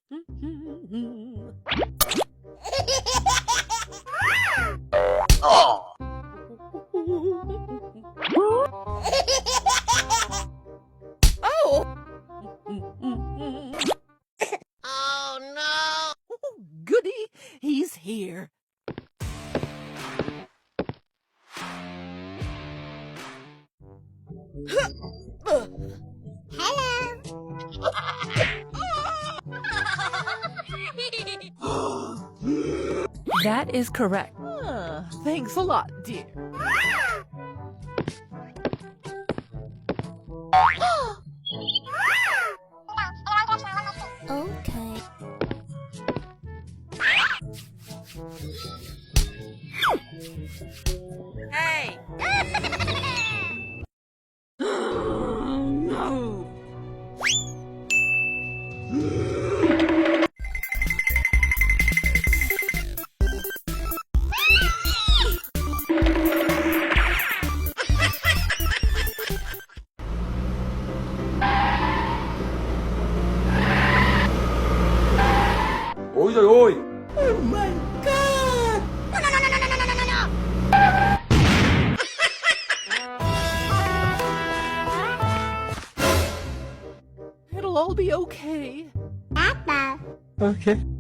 Oh! Oh! Oh no! Goody, he's here. Hello. That is correct. Thanks a lot, dear. Okay. Hey! No! Ôi giời ơi! Oh my God! It'll all be okay. Papa. Okay.